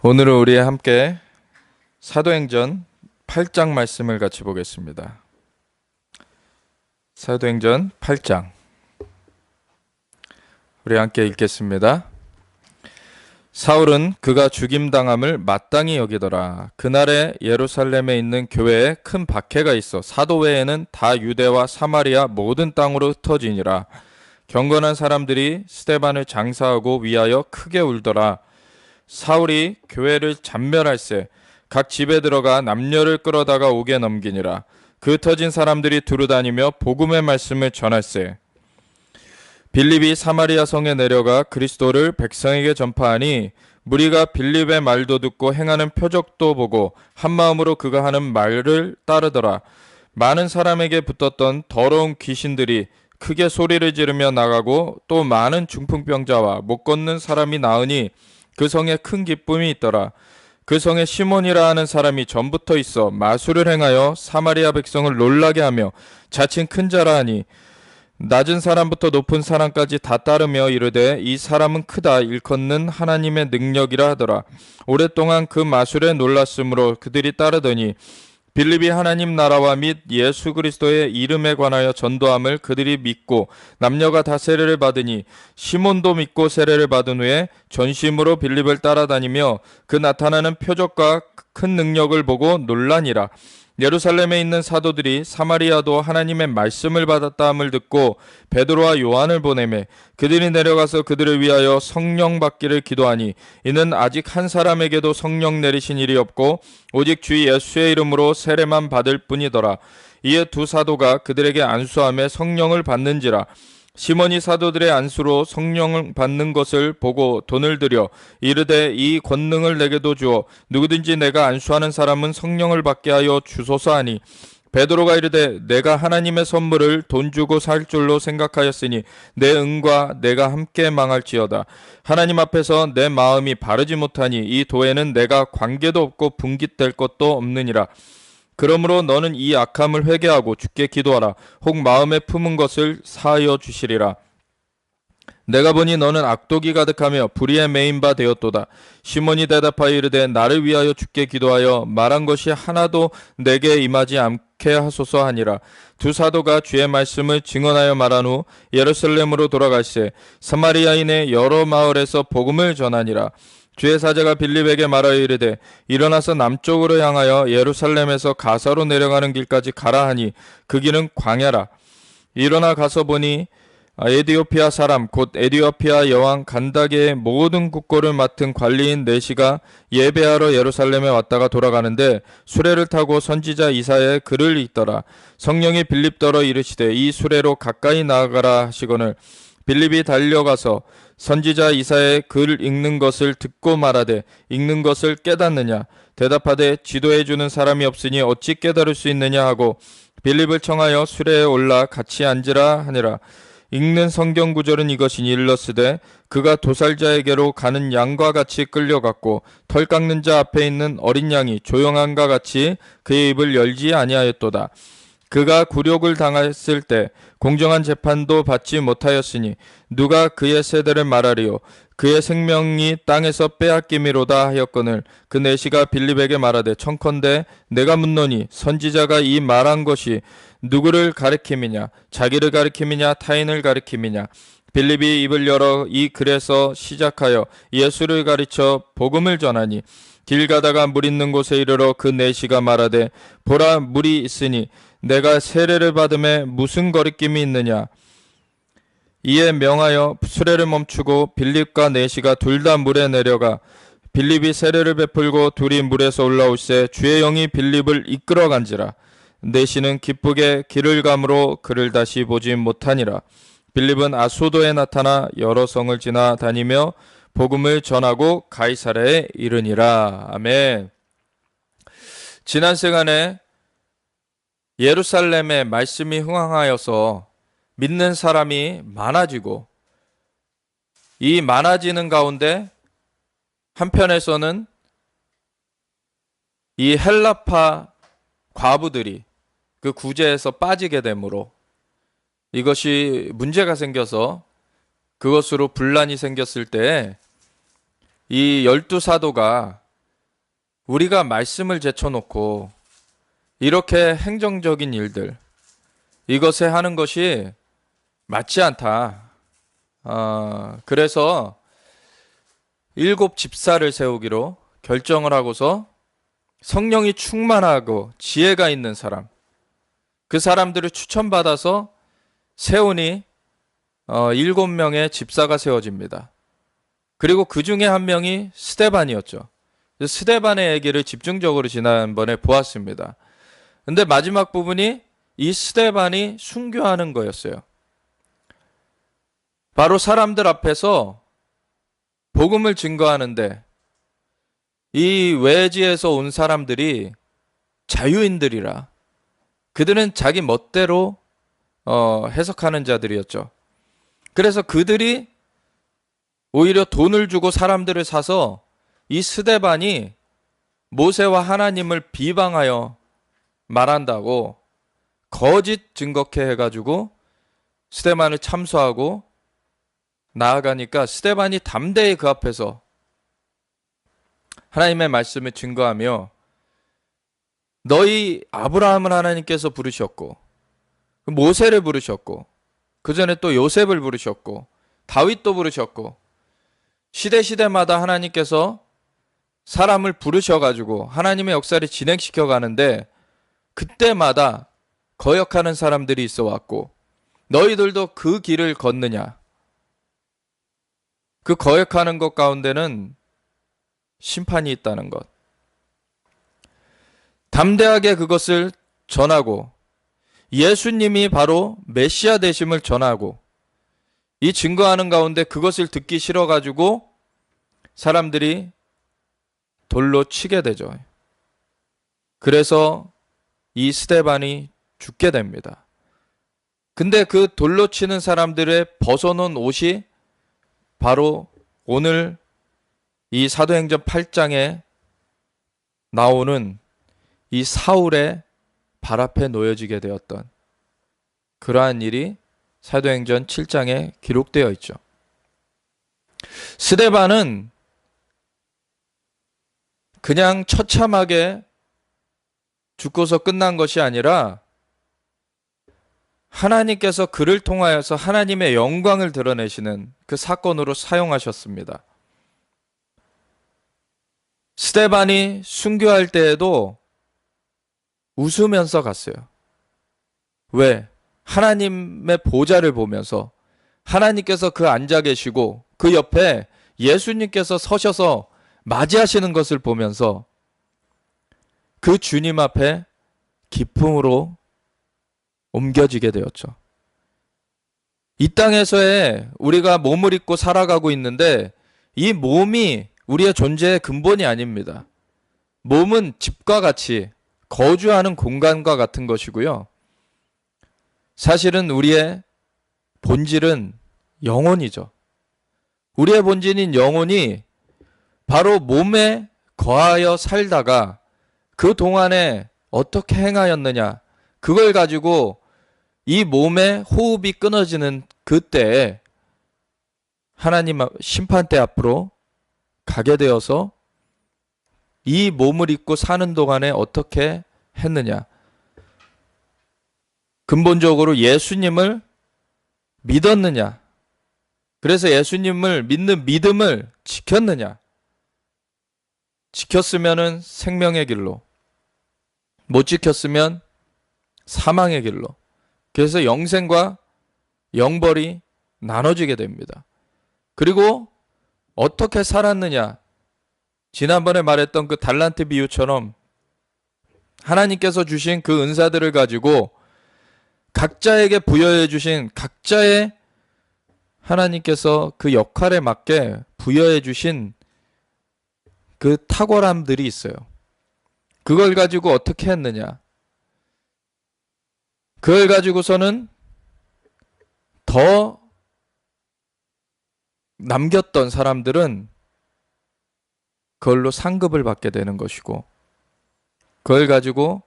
오늘은 우리 함께 사도행전 8장 말씀을 같이 보겠습니다. 사도행전 8장 우리 함께 읽겠습니다. 사울은 그가 죽임당함을 마땅히 여기더라. 그날에 예루살렘에 있는 교회에 큰 박해가 있어 사도 외에는 다 유대와 사마리아 모든 땅으로 흩어지니라. 경건한 사람들이 스데반을 장사하고 위하여 크게 울더라. 사울이 교회를 잔멸할세 각 집에 들어가 남녀를 끌어다가 옥에 넘기니라. 그 흩어진 사람들이 두루다니며 복음의 말씀을 전할세. 빌립이 사마리아 성에 내려가 그리스도를 백성에게 전파하니 무리가 빌립의 말도 듣고 행하는 표적도 보고 한마음으로 그가 하는 말을 따르더라. 많은 사람에게 붙었던 더러운 귀신들이 크게 소리를 지르며 나가고 또 많은 중풍병자와 못 걷는 사람이 나으니 그 성에 큰 기쁨이 있더라. 그 성에 시몬이라 하는 사람이 전부터 있어 마술을 행하여 사마리아 백성을 놀라게 하며 자칭 큰 자라 하니 낮은 사람부터 높은 사람까지 다 따르며 이르되 이 사람은 크다 일컫는 하나님의 능력이라 하더라. 오랫동안 그 마술에 놀랐으므로 그들이 따르더니 빌립이 하나님 나라와 및 예수 그리스도의 이름에 관하여 전도함을 그들이 믿고 남녀가 다 세례를 받으니 시몬도 믿고 세례를 받은 후에 전심으로 빌립을 따라다니며 그 나타나는 표적과 큰 능력을 보고 놀라니라. 예루살렘에 있는 사도들이 사마리아도 하나님의 말씀을 받았다 함을 듣고 베드로와 요한을 보내매 그들이 내려가서 그들을 위하여 성령 받기를 기도하니 이는 아직 한 사람에게도 성령 내리신 일이 없고 오직 주 예수의 이름으로 세례만 받을 뿐이더라. 이에 두 사도가 그들에게 안수하며 성령을 받는지라. 시몬이 사도들의 안수로 성령을 받는 것을 보고 돈을 들여 이르되 이 권능을 내게도 주어 누구든지 내가 안수하는 사람은 성령을 받게 하여 주소서 하니 베드로가 이르되 내가 하나님의 선물을 돈 주고 살 줄로 생각하였으니 내 응과 내가 함께 망할지어다. 하나님 앞에서 내 마음이 바르지 못하니 이 도에는 내가 관계도 없고 분깃될 것도 없느니라. 그러므로 너는 이 악함을 회개하고 주께 기도하라. 혹 마음에 품은 것을 사하여 주시리라. 내가 보니 너는 악독이 가득하며 불의에 매인 바 되었도다. 시몬이 대답하여 이르되 나를 위하여 주께 기도하여 말한 것이 하나도 내게 임하지 않게 하소서 하니라. 두 사도가 주의 말씀을 증언하여 말한 후 예루살렘으로 돌아갈새 사마리아인의 여러 마을에서 복음을 전하니라. 주의 사자가 빌립에게 말하여 이르되 일어나서 남쪽으로 향하여 예루살렘에서 가사로 내려가는 길까지 가라 하니 그 길은 광야라. 일어나 가서 보니 에디오피아 사람 곧 에디오피아 여왕 간다게의 모든 국고를 맡은 관리인 네시가 예배하러 예루살렘에 왔다가 돌아가는데 수레를 타고 선지자 이사야의 글을 읽더라. 성령이 빌립더러 이르시되 이 수레로 가까이 나아가라 하시거늘 빌립이 달려가서 선지자 이사야의 글 읽는 것을 듣고 말하되 읽는 것을 깨닫느냐 대답하되 지도해주는 사람이 없으니 어찌 깨달을 수 있느냐 하고 빌립을 청하여 수레에 올라 같이 앉으라 하니라. 읽는 성경 구절은 이것이니 일러스되 그가 도살자에게로 가는 양과 같이 끌려갔고 털 깎는 자 앞에 있는 어린 양이 조용함과 같이 그의 입을 열지 아니하였도다. 그가 굴욕을 당했을 때 공정한 재판도 받지 못하였으니 누가 그의 세대를 말하리요. 그의 생명이 땅에서 빼앗김이로다 하였거늘 그 내시가 빌립에게 말하되 청컨대 내가 묻노니 선지자가 이 말한 것이 누구를 가리킴이냐 자기를 가리킴이냐 타인을 가리킴이냐. 빌립이 입을 열어 이 글에서 시작하여 예수를 가르쳐 복음을 전하니 길 가다가 물 있는 곳에 이르러 그 내시가 말하되 보라 물이 있으니 내가 세례를 받음에 무슨 거리낌이 있느냐. 이에 명하여 수레를 멈추고 빌립과 내시가 둘 다 물에 내려가 빌립이 세례를 베풀고 둘이 물에서 올라올새 주의 영이 빌립을 이끌어간지라. 내시는 기쁘게 길을 감으로 그를 다시 보지 못하니라. 빌립은 아소도에 나타나 여러 성을 지나 다니며 복음을 전하고 가이사랴에 이르니라. 아멘. 지난 시간에 예루살렘에 말씀이 흥황하여서 믿는 사람이 많아지고 이 많아지는 가운데 한편에서는 이 헬라파 과부들이 그 구제에서 빠지게 되므로 이것이 문제가 생겨서 그것으로 분란이 생겼을 때 이 12 사도가 우리가 말씀을 제쳐놓고 이렇게 행정적인 일들, 이것에 하는 것이 맞지 않다. 그래서 7집사를 세우기로 결정을 하고서 성령이 충만하고 지혜가 있는 사람, 그 사람들을 추천받아서 세우니 7명의 집사가 세워집니다. 그리고 그 중에 한 명이 스데반이었죠. 스데반의 얘기를 집중적으로 지난번에 보았습니다. 근데 마지막 부분이 이 스데반이 순교하는 거였어요. 바로 사람들 앞에서 복음을 증거하는데 이 외지에서 온 사람들이 자유인들이라 그들은 자기 멋대로 해석하는 자들이었죠. 그래서 그들이 오히려 돈을 주고 사람들을 사서 이 스데반이 모세와 하나님을 비방하여 말한다고 거짓 증거케 해가지고 스데반을 참수하고 나아가니까 스데반이 담대히 그 앞에서 하나님의 말씀을 증거하며 너희 아브라함을 하나님께서 부르셨고 모세를 부르셨고 그 전에 또 요셉을 부르셨고 다윗도 부르셨고 시대마다 하나님께서 사람을 부르셔가지고 하나님의 역사를 진행시켜 가는데 그때마다 거역하는 사람들이 있어 왔고 너희들도 그 길을 걷느냐? 그 거역하는 것 가운데는 심판이 있다는 것. 담대하게 그것을 전하고 예수님이 바로 메시아 되심을 전하고 이 증거하는 가운데 그것을 듣기 싫어가지고 사람들이 돌로 치게 되죠. 그래서 이 스데반이 죽게 됩니다. 근데 그 돌로 치는 사람들의 벗어놓은 옷이 바로 오늘 이 사도행전 8장에 나오는 이 사울의 발 앞에 놓여지게 되었던 그러한 일이 사도행전 7장에 기록되어 있죠. 스데반은 그냥 처참하게 죽고서 끝난 것이 아니라 하나님께서 그를 통하여서 하나님의 영광을 드러내시는 그 사건으로 사용하셨습니다. 스데반이 순교할 때에도 웃으면서 갔어요. 왜? 하나님의 보좌를 보면서 하나님께서 그 앉아 계시고 그 옆에 예수님께서 서셔서 맞이하시는 것을 보면서 그 주님 앞에 기쁨으로 옮겨지게 되었죠. 이 땅에서의 우리가 몸을 입고 살아가고 있는데 이 몸이 우리의 존재의 근본이 아닙니다. 몸은 집과 같이 거주하는 공간과 같은 것이고요. 사실은 우리의 본질은 영혼이죠. 우리의 본질인 영혼이 바로 몸에 거하여 살다가 그 동안에 어떻게 행하였느냐, 그걸 가지고 이 몸의 호흡이 끊어지는 그때에 하나님 심판대 앞으로 가게 되어서 이 몸을 입고 사는 동안에 어떻게 했느냐. 근본적으로 예수님을 믿었느냐. 그래서 예수님을 믿는 믿음을 지켰느냐. 지켰으면 생명의 길로, 못 지켰으면 사망의 길로. 그래서 영생과 영벌이 나눠지게 됩니다. 그리고 어떻게 살았느냐. 지난번에 말했던 그 달란트 비유처럼 하나님께서 주신 그 은사들을 가지고 각자에게 부여해 주신 각자의 하나님께서 그 역할에 맞게 부여해 주신 그 탁월함들이 있어요. 그걸 가지고 어떻게 했느냐. 그걸 가지고서는 더 남겼던 사람들은 그걸로 상급을 받게 되는 것이고, 그걸 가지고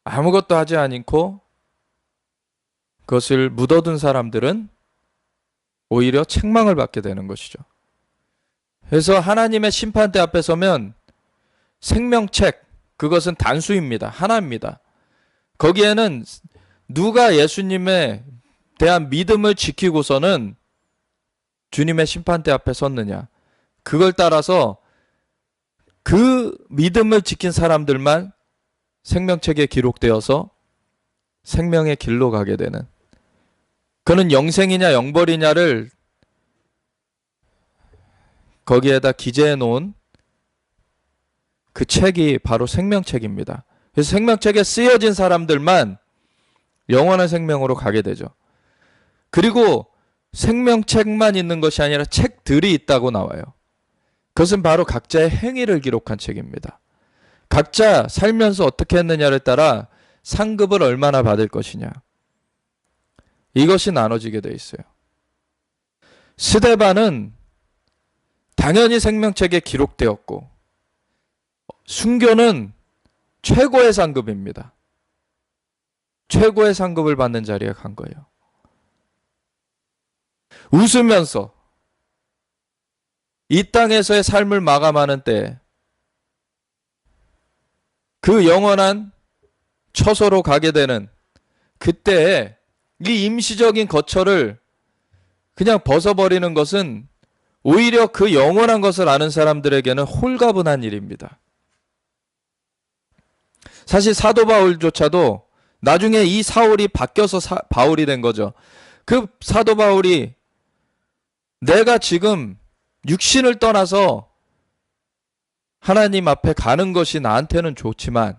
아무것도 하지 않고 그것을 묻어둔 사람들은 오히려 책망을 받게 되는 것이죠. 그래서 하나님의 심판대 앞에 서면 생명책, 그것은 단수입니다. 하나입니다. 거기에는 누가 예수님에 대한 믿음을 지키고서는 주님의 심판대 앞에 섰느냐, 그걸 따라서 그 믿음을 지킨 사람들만 생명책에 기록되어서 생명의 길로 가게 되는, 그는 영생이냐 영벌이냐를 거기에다 기재해 놓은 그 책이 바로 생명책입니다. 그래서 생명책에 쓰여진 사람들만 영원한 생명으로 가게 되죠. 그리고 생명책만 있는 것이 아니라 책들이 있다고 나와요. 그것은 바로 각자의 행위를 기록한 책입니다. 각자 살면서 어떻게 했느냐를 따라 상급을 얼마나 받을 것이냐, 이것이 나눠지게 돼 있어요. 스데반은 당연히 생명책에 기록되었고, 순교는 최고의 상급입니다. 최고의 상급을 받는 자리에 간 거예요. 웃으면서 이 땅에서의 삶을 마감하는 때 그 영원한 처소로 가게 되는 그때에 이 임시적인 거처를 그냥 벗어버리는 것은 오히려 그 영원한 것을 아는 사람들에게는 홀가분한 일입니다. 사실 사도 바울조차도 나중에 이 사울이 바뀌어서 바울이 된 거죠. 그 사도 바울이 내가 지금 육신을 떠나서 하나님 앞에 가는 것이 나한테는 좋지만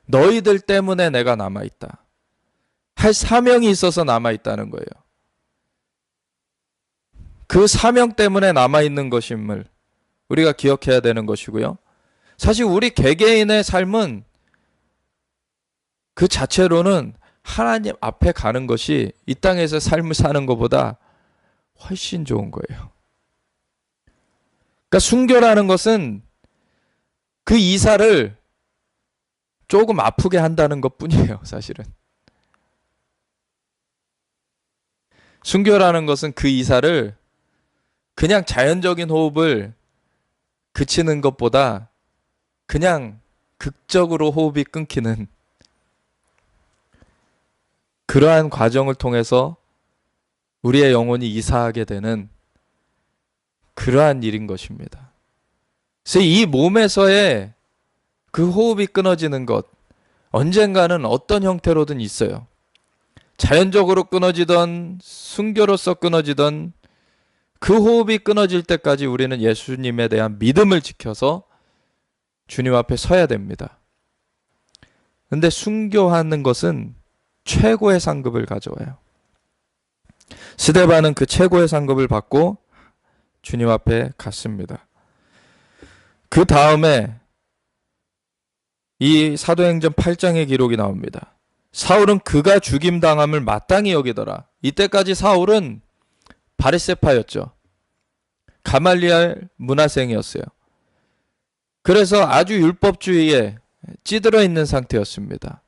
너희들 때문에 내가 남아있다, 할 사명이 있어서 남아있다는 거예요. 그 사명 때문에 남아있는 것임을 우리가 기억해야 되는 것이고요. 사실 우리 개개인의 삶은 그 자체로는 하나님 앞에 가는 것이 이 땅에서 삶을 사는 것보다 훨씬 좋은 거예요. 그러니까 순교라는 것은 그 이사를 조금 아프게 한다는 것뿐이에요, 사실은. 순교라는 것은 그 이사를 그냥 자연적인 호흡을 그치는 것보다 그냥 극적으로 호흡이 끊기는 그러한 과정을 통해서 우리의 영혼이 이사하게 되는 그러한 일인 것입니다. 그래서 이 몸에서의 그 호흡이 끊어지는 것, 언젠가는 어떤 형태로든 있어요. 자연적으로 끊어지던 순교로서 끊어지던 그 호흡이 끊어질 때까지 우리는 예수님에 대한 믿음을 지켜서 주님 앞에 서야 됩니다. 근데 순교하는 것은 최고의 상급을 가져와요. 스데반은 그 최고의 상급을 받고 주님 앞에 갔습니다. 그 다음에 이 사도행전 8장의 기록이 나옵니다. 사울은 그가 죽임당함을 마땅히 여기더라. 이때까지 사울은 바리새파였죠. 가말리엘 문화생이었어요. 그래서 아주 율법주의에 찌들어 있는 상태였습니다.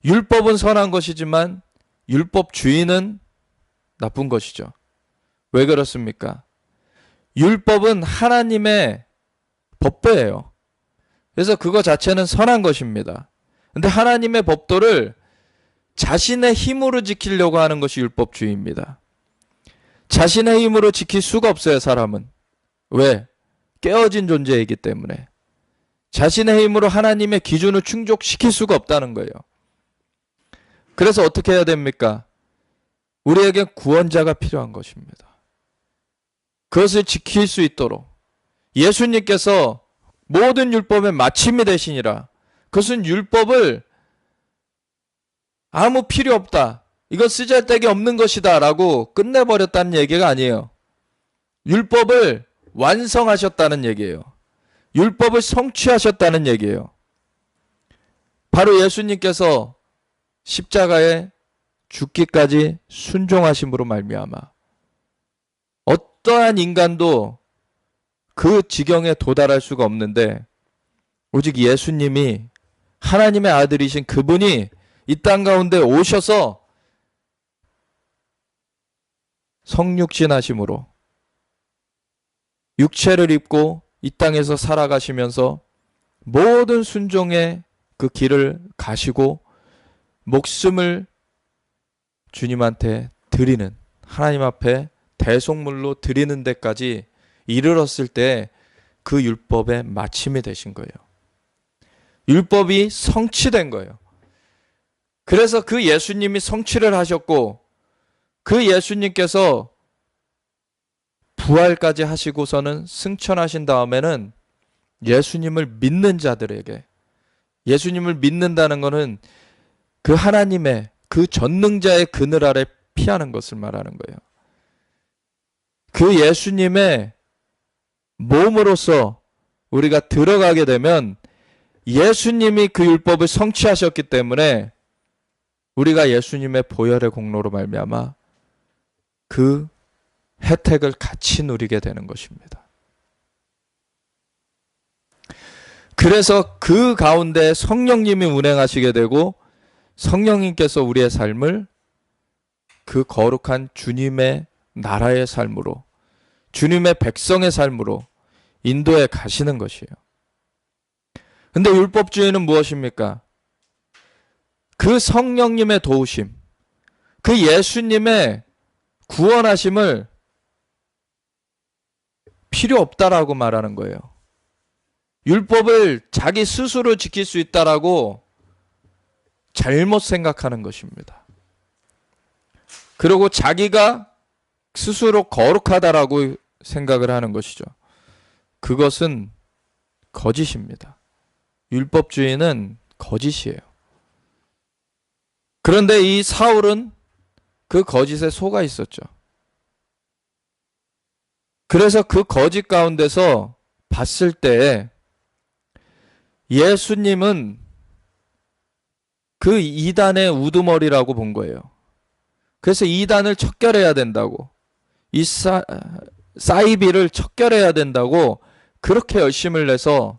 율법은 선한 것이지만 율법주의는 나쁜 것이죠. 왜 그렇습니까? 율법은 하나님의 법도예요. 그래서 그거 자체는 선한 것입니다. 근데 하나님의 법도를 자신의 힘으로 지키려고 하는 것이 율법주의입니다. 자신의 힘으로 지킬 수가 없어요, 사람은. 왜? 깨어진 존재이기 때문에. 자신의 힘으로 하나님의 기준을 충족시킬 수가 없다는 거예요. 그래서 어떻게 해야 됩니까? 우리에게 구원자가 필요한 것입니다. 그것을 지킬 수 있도록 예수님께서 모든 율법의 마침이 되시니라. 그것은 율법을 아무 필요 없다, 이건 쓰잘데기 없는 것이다 라고 끝내버렸다는 얘기가 아니에요. 율법을 완성하셨다는 얘기예요. 율법을 성취하셨다는 얘기예요. 바로 예수님께서 십자가에 죽기까지 순종하심으로 말미암아 어떠한 인간도 그 지경에 도달할 수가 없는데, 오직 예수님이, 하나님의 아들이신 그분이 이 땅 가운데 오셔서 성육신하심으로 육체를 입고 이 땅에서 살아가시면서 모든 순종의 그 길을 가시고 목숨을 주님한테 드리는, 하나님 앞에 대속물로 드리는 데까지 이르렀을 때 그 율법의 마침이 되신 거예요. 율법이 성취된 거예요. 그래서 그 예수님이 성취를 하셨고, 그 예수님께서 부활까지 하시고서는 승천하신 다음에는 예수님을 믿는 자들에게, 예수님을 믿는다는 것은 그 하나님의 그 전능자의 그늘 아래 피하는 것을 말하는 거예요. 그 예수님의 몸으로서 우리가 들어가게 되면 예수님이 그 율법을 성취하셨기 때문에 우리가 예수님의 보혈의 공로로 말미암아 그 혜택을 같이 누리게 되는 것입니다. 그래서 그 가운데 성령님이 운행하시게 되고 성령님께서 우리의 삶을 그 거룩한 주님의 나라의 삶으로, 주님의 백성의 삶으로 인도해 가시는 것이에요. 근데 율법주의는 무엇입니까? 그 성령님의 도우심, 그 예수님의 구원하심을 필요 없다라고 말하는 거예요. 율법을 자기 스스로 지킬 수 있다라고 잘못 생각하는 것입니다. 그리고 자기가 스스로 거룩하다라고 생각을 하는 것이죠. 그것은 거짓입니다. 율법주의는 거짓이에요. 그런데 이 사울은 그 거짓에 속아 있었죠. 그래서 그 거짓 가운데서 봤을 때 예수님은 그 이단의 우두머리라고 본 거예요. 그래서 이단을 척결해야 된다고, 이 사이비를 척결해야 된다고 그렇게 열심을 내서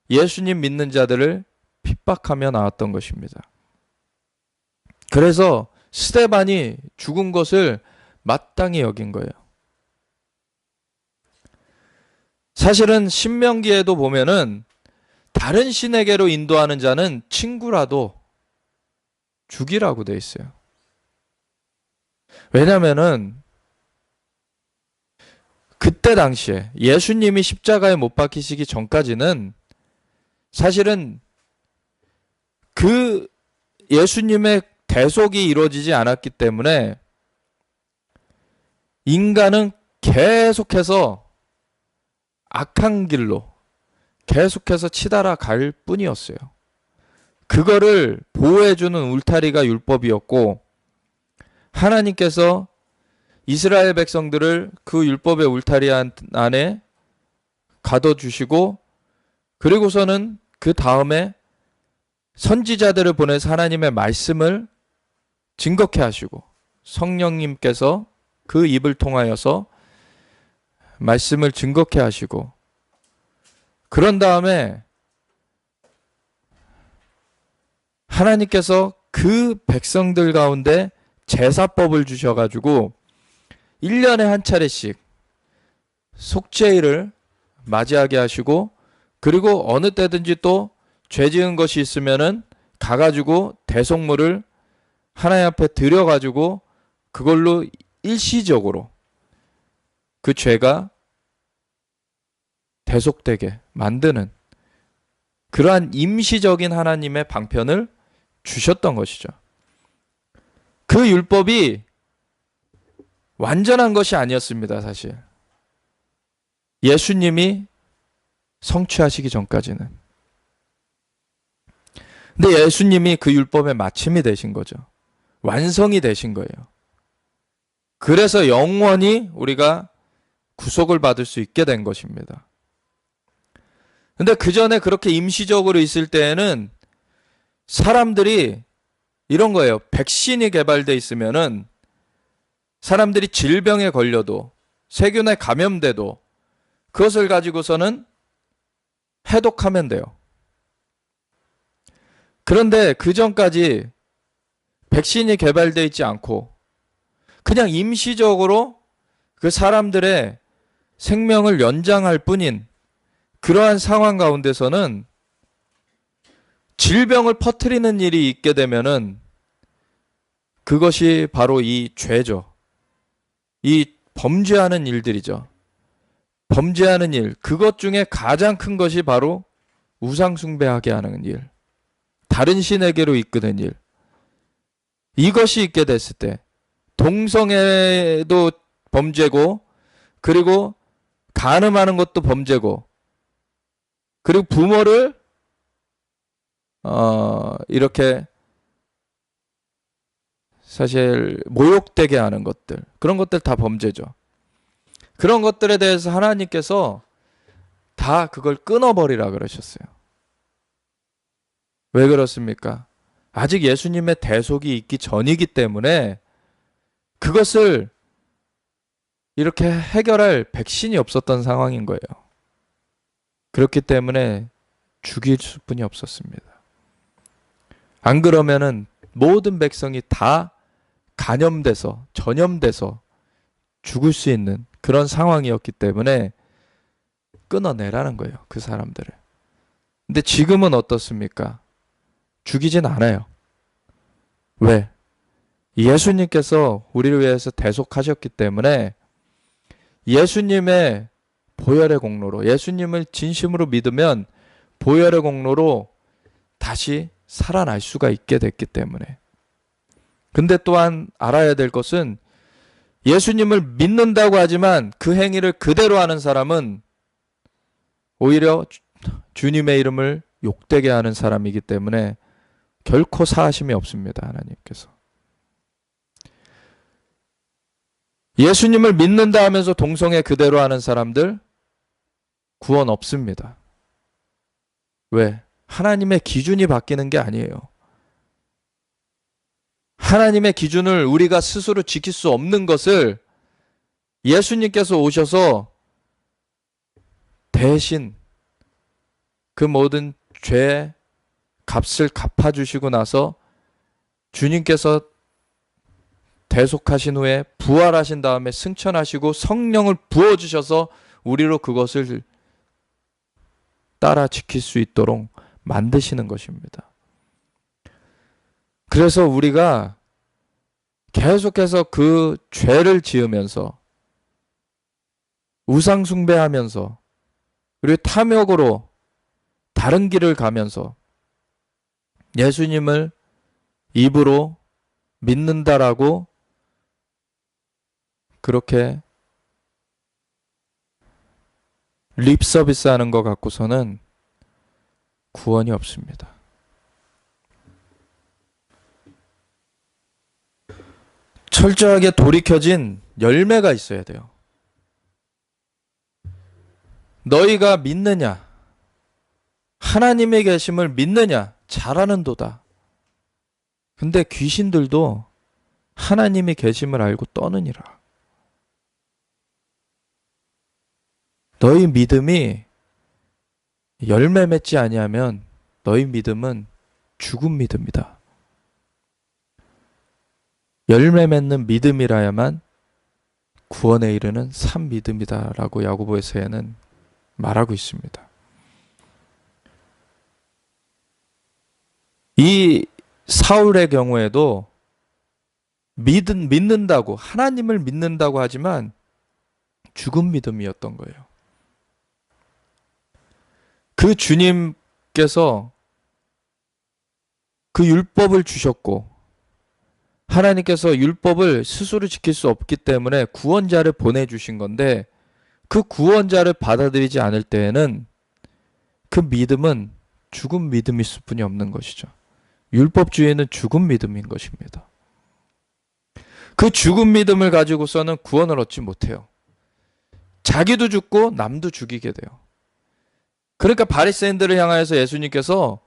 예수님 믿는 자들을 핍박하며 나왔던 것입니다. 그래서 스데반이 죽은 것을 마땅히 여긴 거예요. 사실은 신명기에도 보면은 다른 신에게로 인도하는 자는 친구라도 죽이라고 돼 있어요. 왜냐면은 그때 당시에 예수님이 십자가에 못 박히시기 전까지는 사실은 그 예수님의 대속이 이루어지지 않았기 때문에 인간은 계속해서 악한 길로 계속해서 치달아 갈 뿐이었어요. 그거를 보호해주는 울타리가 율법이었고, 하나님께서 이스라엘 백성들을 그 율법의 울타리 안에 가둬주시고, 그리고서는 그 다음에 선지자들을 보내서 하나님의 말씀을 증거케 하시고, 성령님께서 그 입을 통하여서 말씀을 증거케 하시고, 그런 다음에 하나님께서 그 백성들 가운데 제사법을 주셔가지고 1년에 한 차례씩 속죄일을 맞이하게 하시고, 그리고 어느 때든지 또 죄 지은 것이 있으면은 가가지고 대속물을 하나님 앞에 드려가지고 그걸로 일시적으로 그 죄가 대속되게 만드는 그러한 임시적인 하나님의 방편을 주셨던 것이죠. 그 율법이 완전한 것이 아니었습니다, 사실. 예수님이 성취하시기 전까지는. 근데 예수님이 그 율법의 마침이 되신 거죠. 완성이 되신 거예요. 그래서 영원히 우리가 구속을 받을 수 있게 된 것입니다. 근데 그 전에 그렇게 임시적으로 있을 때에는 사람들이 이런 거예요. 백신이 개발돼 있으면은 사람들이 질병에 걸려도, 세균에 감염돼도 그것을 가지고서는 해독하면 돼요. 그런데 그 전까지 백신이 개발되어 있지 않고 그냥 임시적으로 그 사람들의 생명을 연장할 뿐인 그러한 상황 가운데서는 질병을 퍼뜨리는 일이 있게 되면은 그것이 바로 이 죄죠. 이 범죄하는 일들이죠. 범죄하는 일, 그것 중에 가장 큰 것이 바로 우상숭배하게 하는 일, 다른 신에게로 이끄는 일. 이것이 있게 됐을 때 동성애도 범죄고, 그리고 간음하는 것도 범죄고, 그리고 부모를 이렇게 사실 모욕되게 하는 것들, 그런 것들 다 범죄죠. 그런 것들에 대해서 하나님께서 다 그걸 끊어버리라 그러셨어요. 왜 그렇습니까? 아직 예수님의 대속이 있기 전이기 때문에 그것을 이렇게 해결할 백신이 없었던 상황인 거예요. 그렇기 때문에 죽일 수뿐이 없었습니다. 안 그러면은 모든 백성이 다 간염돼서, 전염돼서 죽을 수 있는 그런 상황이었기 때문에 끊어내라는 거예요, 그 사람들을. 근데 지금은 어떻습니까? 죽이진 않아요. 왜? 예수님께서 우리를 위해서 대속하셨기 때문에 예수님의 보혈의 공로로, 예수님을 진심으로 믿으면 보혈의 공로로 다시 살아날 수가 있게 됐기 때문에. 근데 또한 알아야 될 것은 예수님을 믿는다고 하지만 그 행위를 그대로 하는 사람은 오히려 주님의 이름을 욕되게 하는 사람이기 때문에 결코 사하심이 없습니다, 하나님께서. 예수님을 믿는다 하면서 동성애 그대로 하는 사람들 구원 없습니다. 왜? 하나님의 기준이 바뀌는 게 아니에요. 하나님의 기준을 우리가 스스로 지킬 수 없는 것을 예수님께서 오셔서 대신 그 모든 죄의 값을 갚아주시고 나서 주님께서 대속하신 후에 부활하신 다음에 승천하시고 성령을 부어주셔서 우리로 그것을 따라 지킬 수 있도록 만드시는 것입니다. 그래서 우리가 계속해서 그 죄를 지으면서 우상숭배하면서 그리고 탐욕으로 다른 길을 가면서 예수님을 입으로 믿는다라고 그렇게 립 서비스 하는 것 갖고서는 구원이 없습니다. 철저하게 돌이켜진 열매가 있어야 돼요. 너희가 믿느냐? 하나님의 계심을 믿느냐? 잘하는도다. 근데 귀신들도 하나님의 계심을 알고 떠느니라. 너희 믿음이 열매 맺지 아니하면 너희 믿음은 죽은 믿음이다. 열매 맺는 믿음이라야만 구원에 이르는 산 믿음이다라고 야고보서에는 말하고 있습니다. 이 사울의 경우에도 믿는다고, 하나님을 믿는다고 하지만 죽은 믿음이었던 거예요. 그 주님께서 그 율법을 주셨고 하나님께서 율법을 스스로 지킬 수 없기 때문에 구원자를 보내주신 건데 그 구원자를 받아들이지 않을 때에는 그 믿음은 죽은 믿음일 수뿐이 없는 것이죠. 율법주의는 죽은 믿음인 것입니다. 그 죽은 믿음을 가지고서는 구원을 얻지 못해요. 자기도 죽고 남도 죽이게 돼요. 그러니까 바리새인들을 향하여서 예수님께서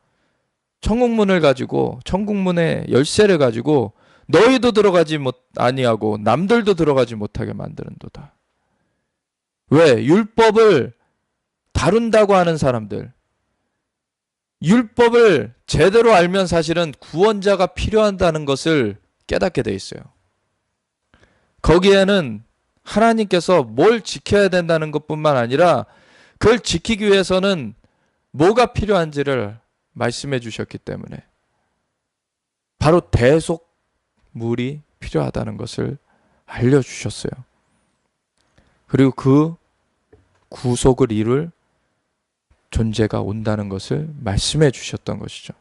천국문을 가지고 천국문의 열쇠를 가지고 너희도 들어가지 아니하고 남들도 들어가지 못하게 만드는도다. 왜? 율법을 다룬다고 하는 사람들, 율법을 제대로 알면 사실은 구원자가 필요하다는 것을 깨닫게 돼 있어요. 거기에는 하나님께서 뭘 지켜야 된다는 것뿐만 아니라 그걸 지키기 위해서는 뭐가 필요한지를 말씀해 주셨기 때문에 바로 대속물이 필요하다는 것을 알려주셨어요. 그리고 그 구속을 이룰 존재가 온다는 것을 말씀해 주셨던 것이죠.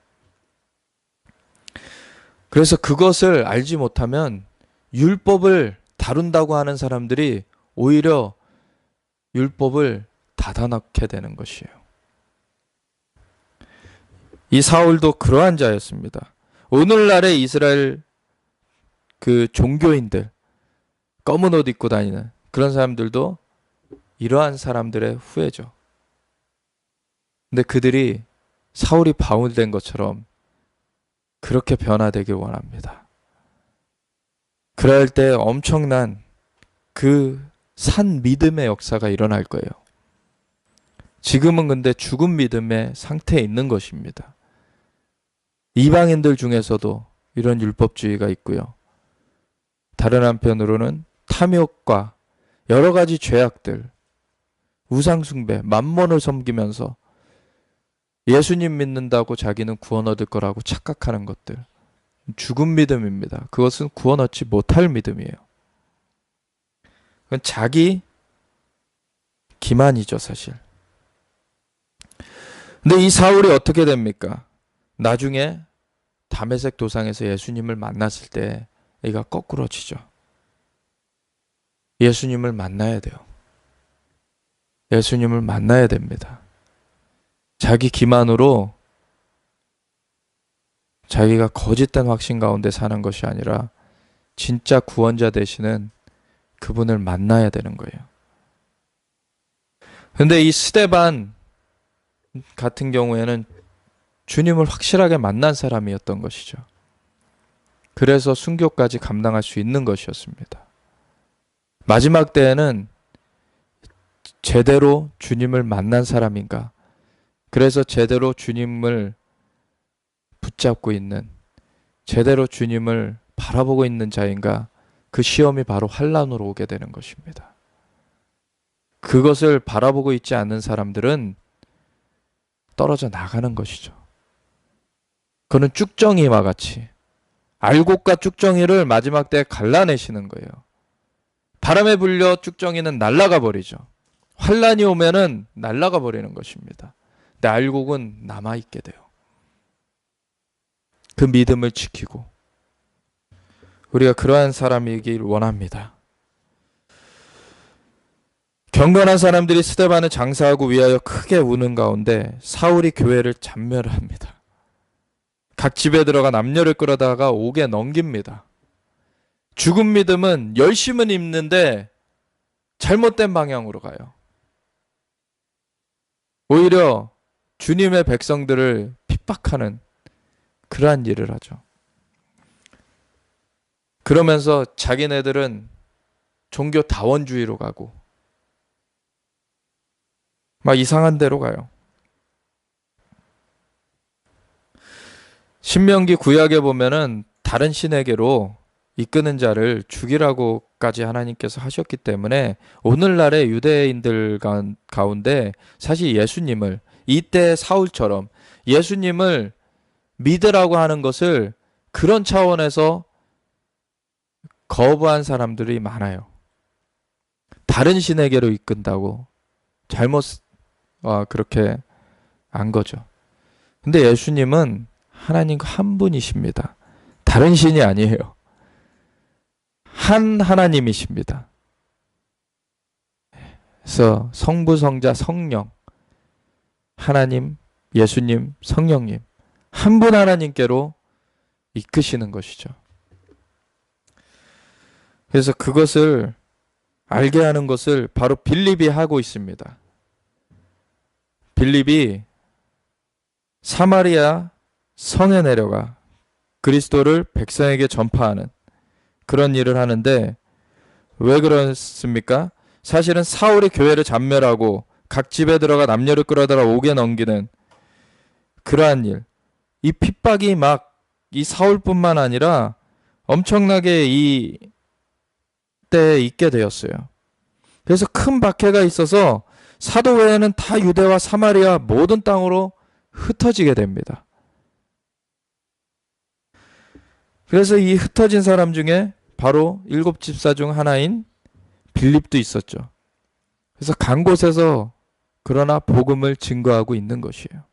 그래서 그것을 알지 못하면 율법을 다룬다고 하는 사람들이 오히려 율법을 닫아놓게 되는 것이에요. 이 사울도 그러한 자였습니다. 오늘날의 이스라엘 그 종교인들, 검은 옷 입고 다니는 그런 사람들도 이러한 사람들의 후예죠. 근데 그들이 사울이 바울된 것처럼 그렇게 변화되길 원합니다. 그럴 때 엄청난 그 산 믿음의 역사가 일어날 거예요. 지금은 근데 죽은 믿음의 상태에 있는 것입니다. 이방인들 중에서도 이런 율법주의가 있고요. 다른 한편으로는 탐욕과 여러 가지 죄악들, 우상숭배, 만몬을 섬기면서 예수님 믿는다고 자기는 구원 얻을 거라고 착각하는 것들. 죽은 믿음입니다. 그것은 구원 얻지 못할 믿음이에요. 그건 자기 기만이죠, 사실. 근데 이 사울이 어떻게 됩니까? 나중에 다메섹 도상에서 예수님을 만났을 때 얘가 거꾸러지죠. 예수님을 만나야 돼요. 예수님을 만나야 됩니다. 자기 기만으로 자기가 거짓된 확신 가운데 사는 것이 아니라 진짜 구원자 되시는 그분을 만나야 되는 거예요. 근데 이 스데반 같은 경우에는 주님을 확실하게 만난 사람이었던 것이죠. 그래서 순교까지 감당할 수 있는 것이었습니다. 마지막 때에는 제대로 주님을 만난 사람인가? 그래서 제대로 주님을 붙잡고 있는, 제대로 주님을 바라보고 있는 자인가? 그 시험이 바로 환난으로 오게 되는 것입니다. 그것을 바라보고 있지 않는 사람들은 떨어져 나가는 것이죠. 그는 쭉정이와 같이 알곡과 쭉정이를 마지막 때에 갈라내시는 거예요. 바람에 불려 쭉정이는 날아가 버리죠. 환난이 오면은 날아가 버리는 것입니다. 근데 알곡은 남아있게 돼요. 그 믿음을 지키고 우리가 그러한 사람이길 원합니다. 경건한 사람들이 스데반을 장사하고 위하여 크게 우는 가운데 사울이 교회를 잔멸합니다. 각 집에 들어가 남녀를 끌어다가 옥에 넘깁니다. 죽은 믿음은 열심은 있는데 잘못된 방향으로 가요. 오히려 주님의 백성들을 핍박하는 그러한 일을 하죠. 그러면서 자기네들은 종교 다원주의로 가고 막 이상한 데로 가요. 신명기 구약에 보면은 다른 신에게로 이끄는 자를 죽이라고까지 하나님께서 하셨기 때문에 오늘날의 유대인들 가운데 사실 예수님을 이때 사울처럼 예수님을 믿으라고 하는 것을 그런 차원에서 거부한 사람들이 많아요. 다른 신에게로 이끈다고 잘못 그렇게 안 거죠. 근데 예수님은 하나님과 한 분이십니다. 다른 신이 아니에요. 한 하나님이십니다. 그래서 성부, 성자, 성령, 하나님, 예수님, 성령님 한 분 하나님께로 이끄시는 것이죠. 그래서 그것을 알게 하는 것을 바로 빌립이 하고 있습니다. 빌립이 사마리아 성에 내려가 그리스도를 백성에게 전파하는 그런 일을 하는데 왜 그렇습니까? 사실은 사울이 교회를 잔멸하고 각 집에 들어가 남녀를 끌어다가 옥에 넘기는 그러한 일, 이 핍박이 막 이 사울뿐만 아니라 엄청나게 이 때에 있게 되었어요. 그래서 큰 박해가 있어서 사도 외에는 다 유대와 사마리아 모든 땅으로 흩어지게 됩니다. 그래서 이 흩어진 사람 중에 바로 7집사 중 하나인 빌립도 있었죠. 그래서 간 곳에서 그러나 복음을 증거하고 있는 것이에요.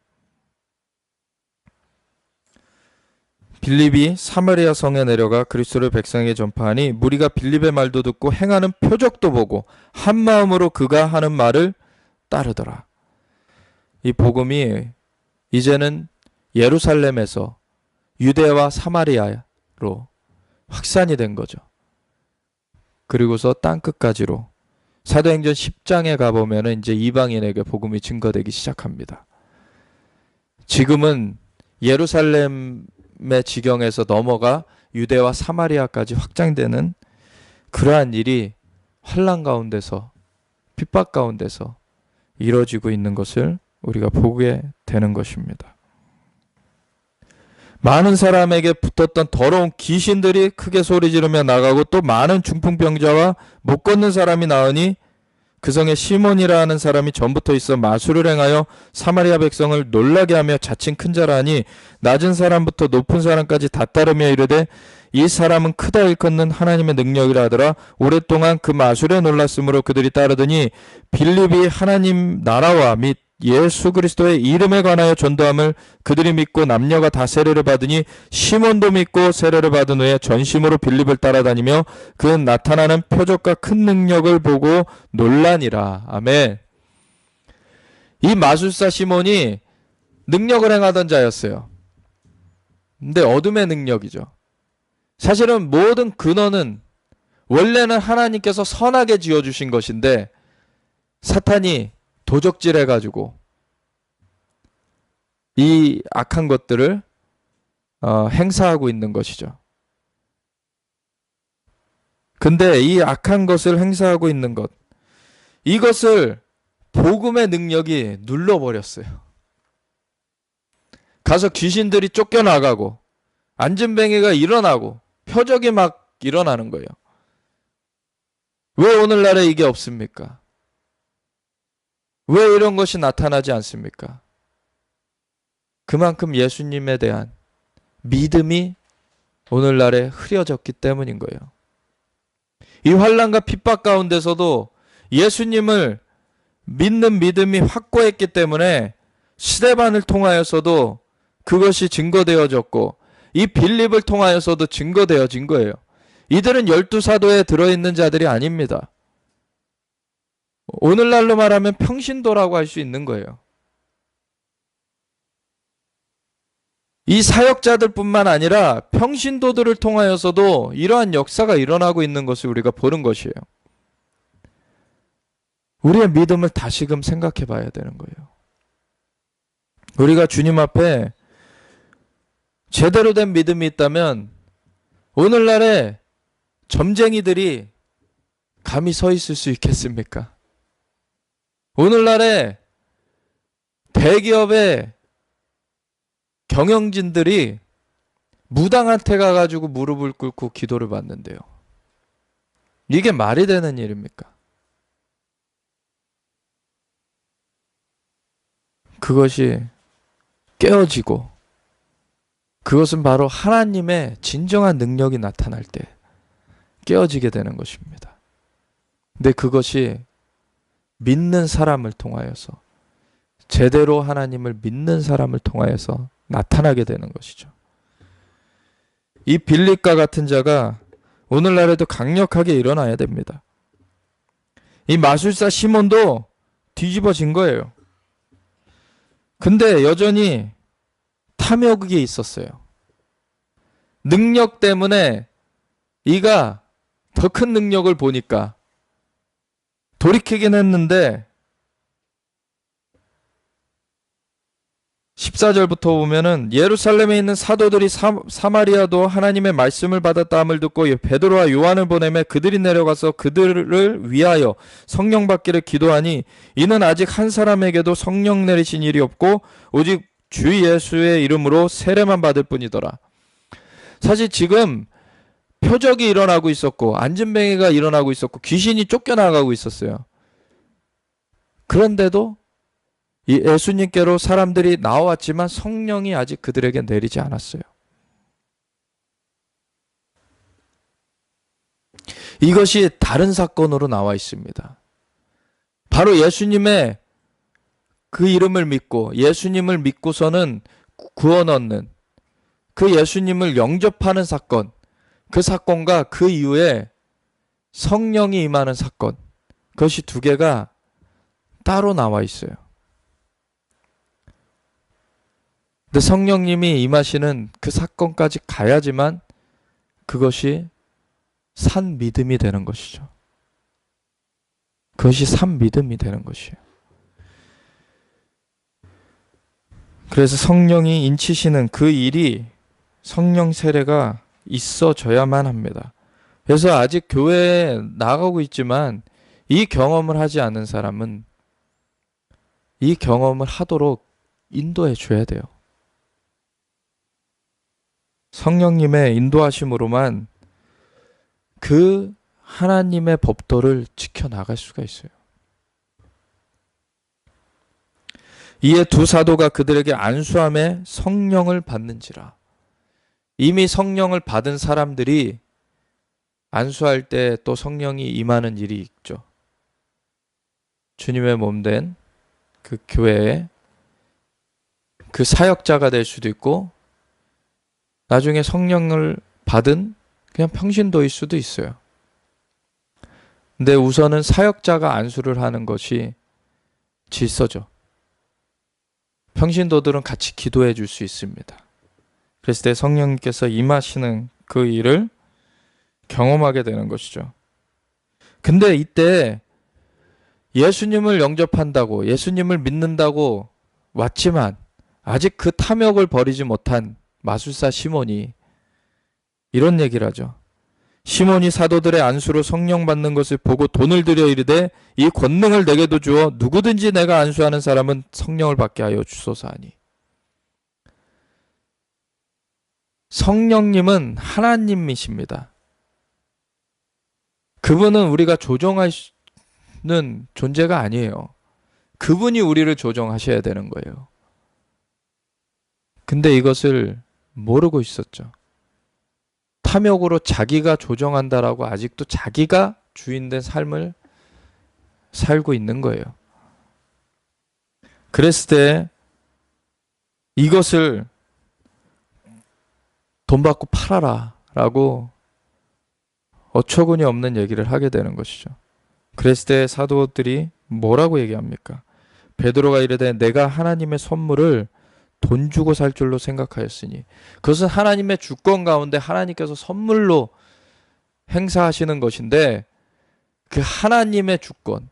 빌립이 사마리아 성에 내려가 그리스도를 백성에게 전파하니 무리가 빌립의 말도 듣고 행하는 표적도 보고 한 마음으로 그가 하는 말을 따르더라. 이 복음이 이제는 예루살렘에서 유대와 사마리아로 확산이 된 거죠. 그리고서 땅끝까지로 사도행전 10장에 가보면 이제 이방인에게 복음이 증거되기 시작합니다. 지금은 예루살렘의 지경에서 넘어가 유대와 사마리아까지 확장되는 그러한 일이 환난 가운데서 핍박 가운데서 이루어지고 있는 것을 우리가 보게 되는 것입니다. 많은 사람에게 붙었던 더러운 귀신들이 크게 소리 지르며 나가고 또 많은 중풍병자와 못 걷는 사람이 나으니 그 성에 시몬이라 하는 사람이 전부터 있어 마술을 행하여 사마리아 백성을 놀라게 하며 자칭 큰 자라니 낮은 사람부터 높은 사람까지 다 따르며 이르되 이 사람은 크다 일컫는 하나님의 능력이라 하더라. 오랫동안 그 마술에 놀랐으므로 그들이 따르더니 빌립이 하나님 나라와 및 예수 그리스도의 이름에 관하여 전도함을 그들이 믿고 남녀가 다 세례를 받으니 시몬도 믿고 세례를 받은 후에 전심으로 빌립을 따라다니며 그 나타나는 표적과 큰 능력을 보고 놀라니라. 아멘. 이 마술사 시몬이 능력을 행하던 자였어요. 근데 어둠의 능력이죠. 사실은 모든 근원은 원래는 하나님께서 선하게 지어주신 것인데 사탄이 도적질해가지고 이 악한 것들을 행사하고 있는 것이죠. 근데 이 악한 것을 행사하고 있는 것, 이것을 복음의 능력이 눌러버렸어요. 가서 귀신들이 쫓겨나가고 안진뱅이가 일어나고 표적이 막 일어나는 거예요. 왜 오늘날에 이게 없습니까? 왜 이런 것이 나타나지 않습니까? 그만큼 예수님에 대한 믿음이 오늘날에 흐려졌기 때문인 거예요. 이 환난과 핍박 가운데서도 예수님을 믿는 믿음이 확고했기 때문에 스데반을 통하여서도 그것이 증거되어졌고 이 빌립을 통하여서도 증거되어진 거예요. 이들은 12사도에 들어있는 자들이 아닙니다. 오늘날로 말하면 평신도라고 할 수 있는 거예요. 이 사역자들 뿐만 아니라 평신도들을 통하여서도 이러한 역사가 일어나고 있는 것을 우리가 보는 것이에요. 우리의 믿음을 다시금 생각해 봐야 되는 거예요. 우리가 주님 앞에 제대로 된 믿음이 있다면 오늘날에 점쟁이들이 감히 서 있을 수 있겠습니까? 오늘날에 대기업의 경영진들이 무당한테 가가지고 무릎을 꿇고 기도를 받는데요. 이게 말이 되는 일입니까? 그것이 깨어지고 그것은 바로 하나님의 진정한 능력이 나타날 때 깨어지게 되는 것입니다. 근데 그것이 믿는 사람을 통하여서 제대로 하나님을 믿는 사람을 통하여서 나타나게 되는 것이죠. 이 빌립과 같은 자가 오늘날에도 강력하게 일어나야 됩니다. 이 마술사 시몬도 뒤집어진 거예요. 근데 여전히 탐욕이 있었어요. 능력 때문에 이가 더 큰 능력을 보니까 돌이키긴 했는데 14절부터 보면은 예루살렘에 있는 사도들이 사마리아도 하나님의 말씀을 받았다 함을 듣고 베드로와 요한을 보내매 그들이 내려가서 그들을 위하여 성령 받기를 기도하니 이는 아직 한 사람에게도 성령 내리신 일이 없고 오직 주 예수의 이름으로 세례만 받을 뿐이더라. 사실 지금 표적이 일어나고 있었고 안진뱅이가 일어나고 있었고 귀신이 쫓겨나가고 있었어요. 그런데도 이 예수님께로 사람들이 나왔지만 성령이 아직 그들에게 내리지 않았어요. 이것이 다른 사건으로 나와 있습니다. 바로 예수님의 그 이름을 믿고 예수님을 믿고서는 구원 얻는 그 예수님을 영접하는 사건, 그 사건과 그 이후에 성령이 임하는 사건, 그것이 두 개가 따로 나와 있어요. 근데 성령님이 임하시는 그 사건까지 가야지만 그것이 산 믿음이 되는 것이죠. 그것이 산 믿음이 되는 것이에요. 그래서 성령이 인치시는 그 일이 성령 세례가 있어져야만 합니다. 그래서 아직 교회에 나가고 있지만 이 경험을 하지 않은 사람은 이 경험을 하도록 인도해 줘야 돼요. 성령님의 인도하심으로만 그 하나님의 법도를 지켜나갈 수가 있어요. 이에 두 사도가 그들에게 안수함에 성령을 받는지라. 이미 성령을 받은 사람들이 안수할 때 또 성령이 임하는 일이 있죠. 주님의 몸된 그 교회에 그 사역자가 될 수도 있고 나중에 성령을 받은 그냥 평신도일 수도 있어요. 근데 우선은 사역자가 안수를 하는 것이 질서죠. 평신도들은 같이 기도해 줄 수 있습니다. 그랬을 때 성령님께서 임하시는 그 일을 경험하게 되는 것이죠. 근데 이때 예수님을 영접한다고, 예수님을 믿는다고 왔지만 아직 그 탐욕을 버리지 못한 마술사 시몬이 이런 얘기를 하죠. 시몬이 사도들의 안수로 성령 받는 것을 보고 돈을 들여 이르되 이 권능을 내게도 주어 누구든지 내가 안수하는 사람은 성령을 받게 하여 주소서 하니. 성령님은 하나님이십니다. 그분은 우리가 조정하는 존재가 아니에요. 그분이 우리를 조정하셔야 되는 거예요. 근데 이것을 모르고 있었죠. 탐욕으로 자기가 조정한다라고 아직도 자기가 주인된 삶을 살고 있는 거예요. 그랬을 때 이것을 돈 받고 팔아라 라고 어처구니 없는 얘기를 하게 되는 것이죠. 그랬을 때 사도들이 뭐라고 얘기합니까? 베드로가 이르되 내가 하나님의 선물을 돈 주고 살 줄로 생각하였으니, 그것은 하나님의 주권 가운데 하나님께서 선물로 행사하시는 것인데 그 하나님의 주권,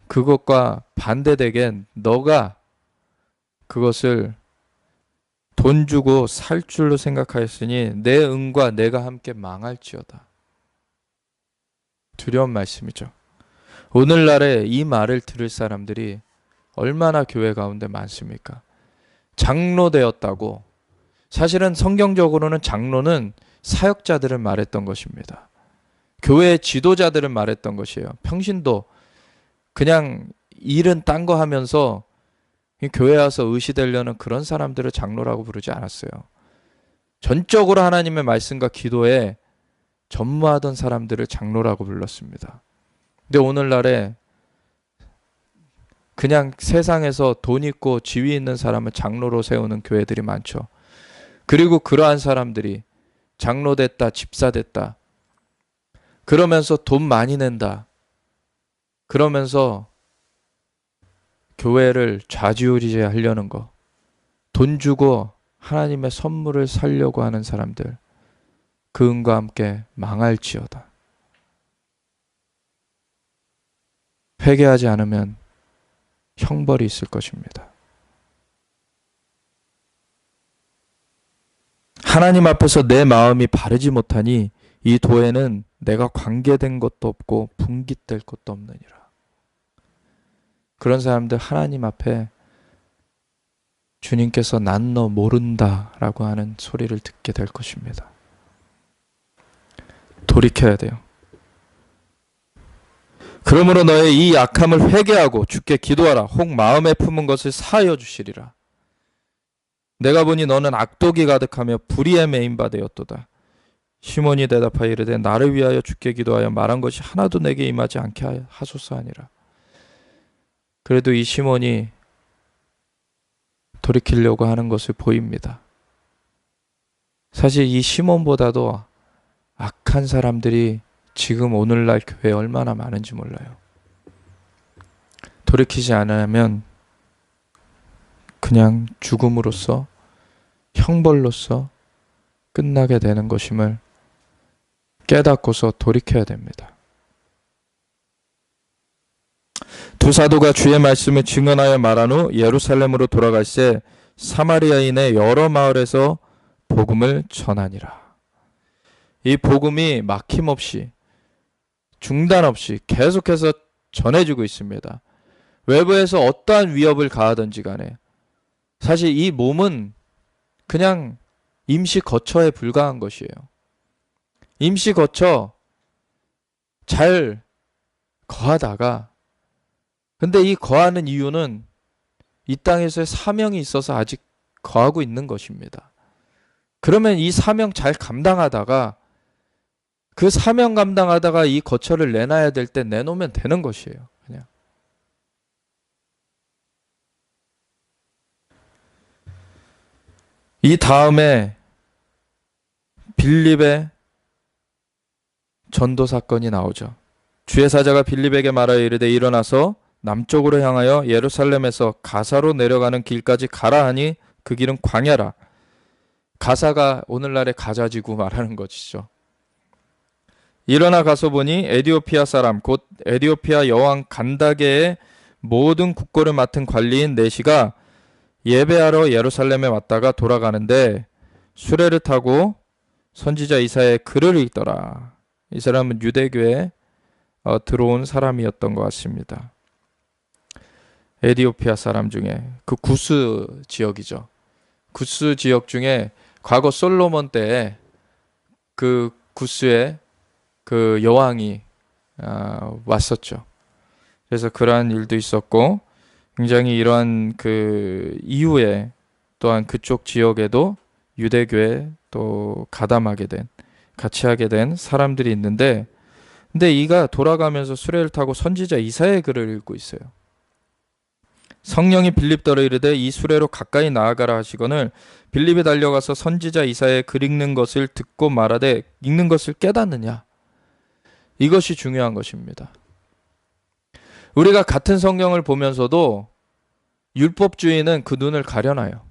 그것과 반대되게 너가 그것을 돈 주고 살 줄로 생각하였으니 내 은과 내가 함께 망할지어다. 두려운 말씀이죠. 오늘날에 이 말을 들을 사람들이 얼마나 교회 가운데 많습니까? 장로 되었다고. 사실은 성경적으로는 장로는 사역자들을 말했던 것입니다. 교회의 지도자들을 말했던 것이에요. 평신도 그냥 일은 딴 거 하면서 교회에 와서 의시되려는 그런 사람들을 장로라고 부르지 않았어요. 전적으로 하나님의 말씀과 기도에 전무하던 사람들을 장로라고 불렀습니다. 근데 오늘날에 그냥 세상에서 돈 있고 지위 있는 사람을 장로로 세우는 교회들이 많죠. 그리고 그러한 사람들이 장로 됐다, 집사 됐다, 그러면서 돈 많이 낸다, 그러면서 교회를 좌지우지하려는 거, 돈 주고 하나님의 선물을 살려고 하는 사람들, 그 은과 함께 망할지어다. 회개하지 않으면 형벌이 있을 것입니다. 하나님 앞에서 내 마음이 바르지 못하니 이 도에는 내가 관계된 것도 없고 분깃될 것도 없느니라. 그런 사람들 하나님 앞에 주님께서 난 너 모른다 라고 하는 소리를 듣게 될 것입니다. 돌이켜야 돼요. 그러므로 너의 이 약함을 회개하고 주께 기도하라. 혹 마음에 품은 것을 사하여 주시리라. 내가 보니 너는 악독이 가득하며 불의에 매인바 되었도다. 시몬이 대답하여 이르되 나를 위하여 주께 기도하여 말한 것이 하나도 내게 임하지 않게 하소서 하니라. 그래도 이 시몬이 돌이키려고 하는 것을 보입니다. 사실 이 시몬보다도 악한 사람들이 지금 오늘날 교회에 얼마나 많은지 몰라요. 돌이키지 않으면 그냥 죽음으로써, 형벌로써 끝나게 되는 것임을 깨닫고서 돌이켜야 됩니다. 두 사도가 주의 말씀을 증언하여 말한 후 예루살렘으로 돌아갈새 사마리아인의 여러 마을에서 복음을 전하니라. 이 복음이 막힘없이, 중단 없이 계속해서 전해지고 있습니다. 외부에서 어떠한 위협을 가하든지 간에 사실 이 몸은 그냥 임시 거처에 불과한 것이에요. 임시 거처 잘 거하다가, 근데 이 거하는 이유는 이 땅에서의 사명이 있어서 아직 거하고 있는 것입니다. 그러면 이 사명 잘 감당하다가, 그 사명 감당하다가 이 거처를 내놔야 될 때 내놓으면 되는 것이에요. 그냥. 이 다음에 빌립의 전도 사건이 나오죠. 주의 사자가 빌립에게 말하여 이르되 일어나서 남쪽으로 향하여 예루살렘에서 가사로 내려가는 길까지 가라 하니 그 길은 광야라. 가사가 오늘날의 가자지구 말하는 것이죠. 일어나 가서 보니 에디오피아 사람 곧 에디오피아 여왕 간다게의 모든 국고를 맡은 관리인 네시가 예배하러 예루살렘에 왔다가 돌아가는데 수레를 타고 선지자 이사야의 글을 읽더라. 이 사람은 유대교에 들어온 사람이었던 것 같습니다. 에디오피아 사람 중에 그 구스 지역이죠. 구스 지역 중에 과거 솔로몬 때에 그 구스에 그 여왕이 왔었죠. 그래서 그러한 일도 있었고, 굉장히 이러한 그 이후에 또한 그쪽 지역에도 유대교에 또 가담하게 된, 같이 하게 된 사람들이 있는데, 근데 이가 돌아가면서 수레를 타고 선지자 이사야의 글을 읽고 있어요. 성령이 빌립더러 이르되 이 수레로 가까이 나아가라 하시거늘 빌립이 달려가서 선지자 이사야의 글 읽는 것을 듣고 말하되 읽는 것을 깨닫느냐? 이것이 중요한 것입니다. 우리가 같은 성경을 보면서도 율법주의는 그 눈을 가려놔요.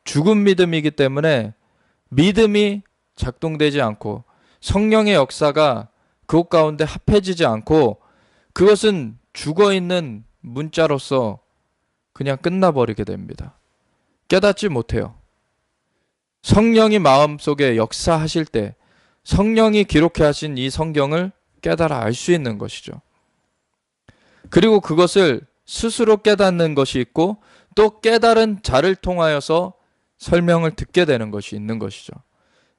죽은 믿음이기 때문에 믿음이 작동되지 않고 성령의 역사가 그것 가운데 합해지지 않고 그것은 죽어있는 문자로서 그냥 끝나버리게 됩니다. 깨닫지 못해요. 성령이 마음속에 역사하실 때 성령이 기록해 하신 이 성경을 깨달아 알 수 있는 것이죠. 그리고 그것을 스스로 깨닫는 것이 있고 또 깨달은 자를 통하여서 설명을 듣게 되는 것이 있는 것이죠.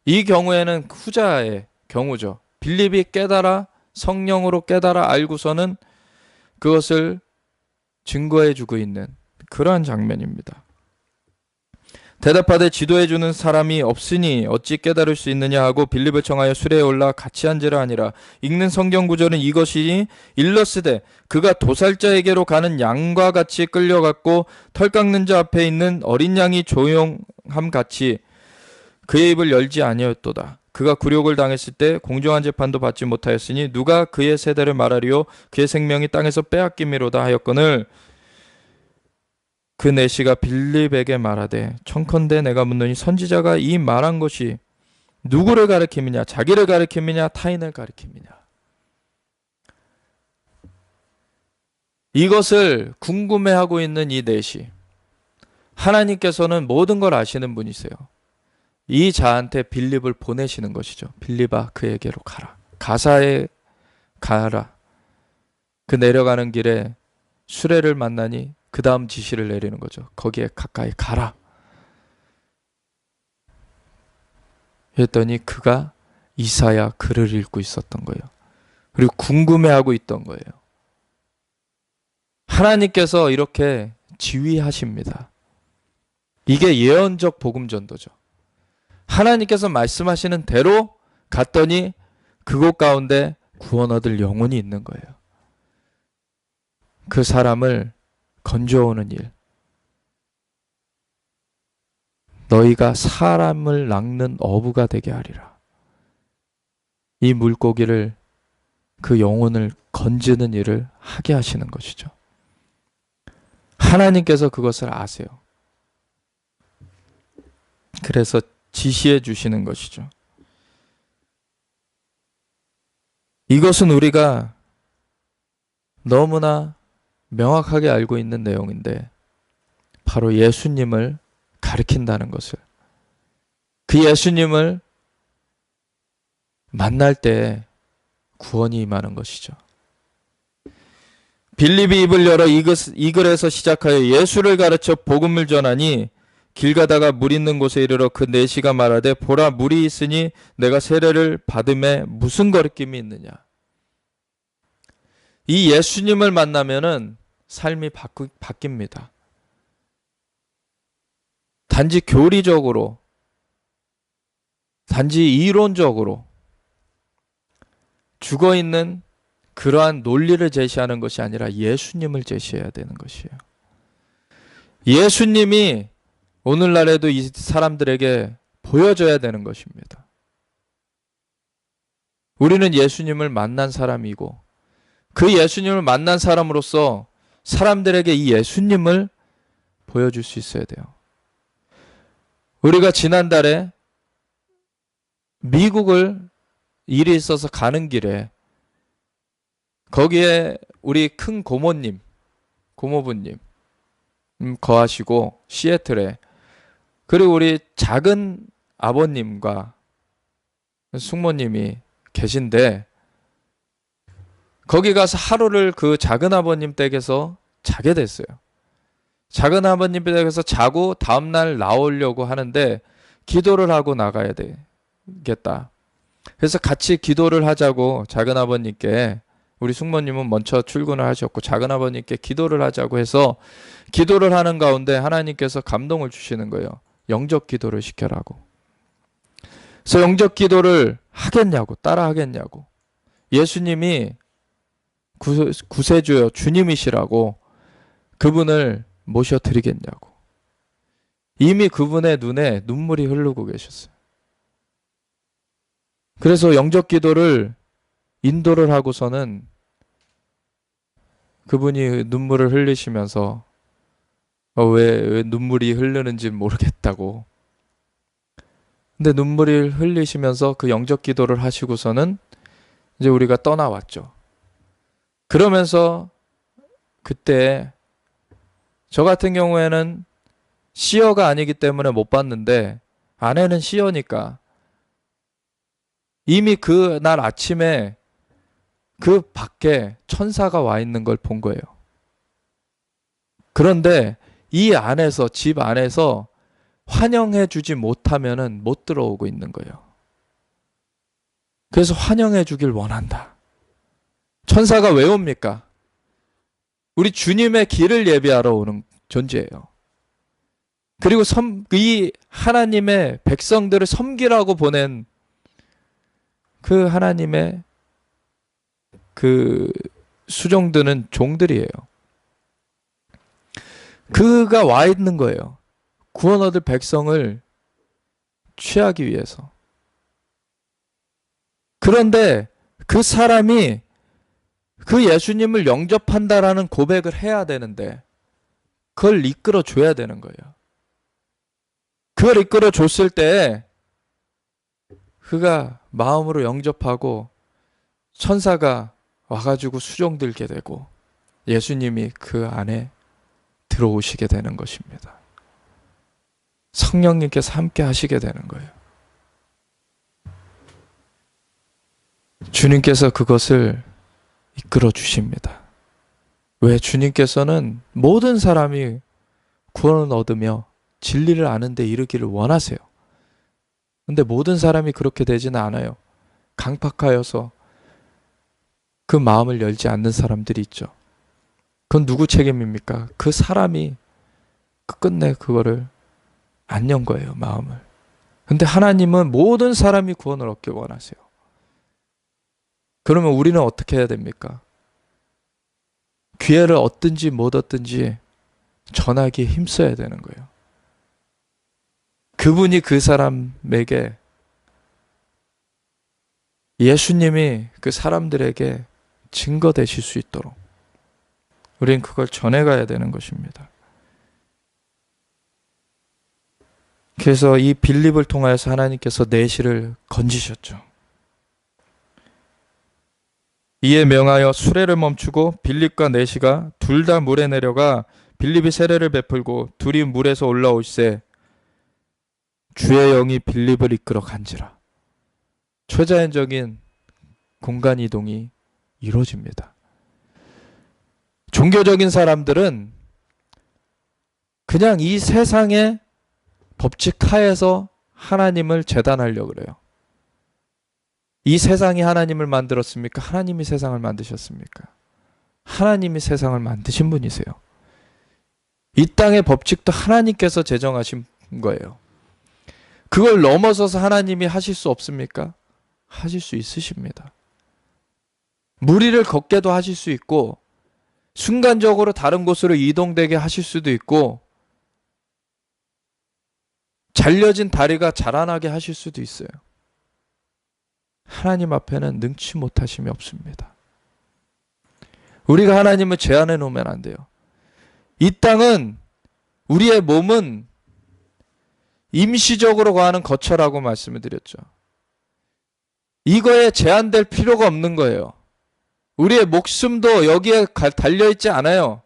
이 경우에는 후자의 경우죠. 빌립이 깨달아 성령으로 깨달아 알고서는 그것을 증거해주고 있는 그러한 장면입니다. 대답하되 지도해주는 사람이 없으니 어찌 깨달을 수 있느냐 하고 빌립을 청하여 수레에 올라 같이 앉으라 하니라. 읽는 성경 구절은 이것이니 일러스되 그가 도살자에게로 가는 양과 같이 끌려갔고 털 깎는 자 앞에 있는 어린 양이 조용함 같이 그의 입을 열지 아니하였도다. 그가 굴욕을 당했을 때 공정한 재판도 받지 못하였으니 누가 그의 세대를 말하리요 그의 생명이 땅에서 빼앗김이로다 하였거늘 그 내시가 빌립에게 말하되 청컨대 내가 묻노니 선지자가 이 말한 것이 누구를 가리킴이냐 자기를 가리킴이냐 타인을 가리킴이냐. 이것을 궁금해하고 있는 이 내시, 하나님께서는 모든 걸 아시는 분이세요. 이 자한테 빌립을 보내시는 것이죠. 빌립아 그에게로 가라. 가사에 가라. 그 내려가는 길에 수레를 만나니 그 다음 지시를 내리는 거죠. 거기에 가까이 가라. 했더니 그가 이사야 글을 읽고 있었던 거예요. 그리고 궁금해하고 있던 거예요. 하나님께서 이렇게 지휘하십니다. 이게 예언적 복음 전도죠. 하나님께서 말씀하시는 대로 갔더니 그곳 가운데 구원 얻을 영혼이 있는 거예요. 그 사람을 건져오는 일. 너희가 사람을 낚는 어부가 되게 하리라. 이 물고기를, 그 영혼을 건지는 일을 하게 하시는 것이죠. 하나님께서 그것을 아세요. 그래서 지시해 주시는 것이죠. 이것은 우리가 너무나 명확하게 알고 있는 내용인데 바로 예수님을 가리킨다는 것을, 그 예수님을 만날 때 구원이 임하는 것이죠. 빌립이 입을 열어 이 글에서 시작하여 예수를 가르쳐 복음을 전하니 길 가다가 물 있는 곳에 이르러 그 내시가 말하되 보라 물이 있으니 내가 세례를 받음에 무슨 거리낌이 있느냐. 이 예수님을 만나면은 삶이 바뀝니다. 단지 교리적으로, 단지 이론적으로 죽어있는 그러한 논리를 제시하는 것이 아니라 예수님을 제시해야 되는 것이에요. 예수님이 오늘날에도 이 사람들에게 보여줘야 되는 것입니다. 우리는 예수님을 만난 사람이고 그 예수님을 만난 사람으로서 사람들에게 이 예수님을 보여줄 수 있어야 돼요. 우리가 지난달에 미국을 일이 있어서 가는 길에 거기에 우리 큰 고모부님 거하시고 시애틀에, 그리고 우리 작은 아버님과 숙모님이 계신데 거기 가서 하루를 그 작은 아버님 댁에서 자게 됐어요. 작은 아버님 댁에서 자고 다음날 나오려고 하는데 기도를 하고 나가야 되겠다. 그래서 같이 기도를 하자고 작은 아버님께, 우리 숙모님은 먼저 출근을 하셨고 작은 아버님께 기도를 하자고 해서 기도를 하는 가운데 하나님께서 감동을 주시는 거예요. 영접 기도를 시켜라고. 그래서 영접 기도를 하겠냐고, 따라 하겠냐고. 예수님이 구세주요 주님이시라고 그분을 모셔드리겠냐고. 이미 그분의 눈에 눈물이 흐르고 계셨어요. 그래서 영접 기도를 인도를 하고서는 그분이 눈물을 흘리시면서 왜 눈물이 흐르는지 모르겠다고. 근데 눈물을 흘리시면서 그 영접 기도를 하시고서는 이제 우리가 떠나왔죠. 그러면서 그때 저 같은 경우에는 시어가 아니기 때문에 못 봤는데 아내는 시어니까 이미 그날 아침에 그 밖에 천사가 와 있는 걸 본 거예요. 그런데 이 안에서, 집 안에서 환영해 주지 못하면은 못 들어오고 있는 거예요. 그래서 환영해 주길 원한다. 천사가 왜 옵니까? 우리 주님의 길을 예비하러 오는 존재예요. 그리고 이 하나님의 백성들을 섬기라고 보낸 그 하나님의 그 수종드는 종들이에요. 그가 와 있는 거예요. 구원 얻을 백성을 취하기 위해서. 그런데 그 사람이 그 예수님을 영접한다라는 고백을 해야 되는데 그걸 이끌어 줘야 되는 거예요. 그걸 이끌어 줬을 때 그가 마음으로 영접하고 천사가 와가지고 수종들게 되고 예수님이 그 안에 들어오시게 되는 것입니다. 성령님께서 함께 하시게 되는 거예요. 주님께서 그것을 이끌어 주십니다. 왜? 주님께서는 모든 사람이 구원을 얻으며 진리를 아는 데 이르기를 원하세요. 근데 모든 사람이 그렇게 되지는 않아요. 강팍하여서 그 마음을 열지 않는 사람들이 있죠. 그건 누구 책임입니까? 그 사람이 끝내 그거를 안 연 거예요, 마음을. 근데 하나님은 모든 사람이 구원을 얻길 원하세요. 그러면 우리는 어떻게 해야 됩니까? 기회를 얻든지 못 얻든지 전하기에 힘써야 되는 거예요. 그분이 그 사람에게, 예수님이 그 사람들에게 증거 되실 수 있도록 우리는 그걸 전해가야 되는 것입니다. 그래서 이 빌립을 통하여서 하나님께서 내시를 건지셨죠. 이에 명하여 수레를 멈추고 빌립과 내시가 둘 다 물에 내려가 빌립이 세례를 베풀고 둘이 물에서 올라올세 주의 영이 빌립을 이끌어 간지라. 초자연적인 공간 이동이 이루어집니다. 종교적인 사람들은 그냥 이 세상의 법칙 하에서 하나님을 재단하려고 그래요. 이 세상이 하나님을 만들었습니까? 하나님이 세상을 만드셨습니까? 하나님이 세상을 만드신 분이세요. 이 땅의 법칙도 하나님께서 제정하신 거예요. 그걸 넘어서서 하나님이 하실 수 없습니까? 하실 수 있으십니다. 물 위를 걷게도 하실 수 있고 순간적으로 다른 곳으로 이동되게 하실 수도 있고 잘려진 다리가 자라나게 하실 수도 있어요. 하나님 앞에는 능치 못하심이 없습니다. 우리가 하나님을 제한해 놓으면 안 돼요. 이 땅은, 우리의 몸은 임시적으로 거하는 거처라고 말씀을 드렸죠. 이거에 제한될 필요가 없는 거예요. 우리의 목숨도 여기에 달려있지 않아요.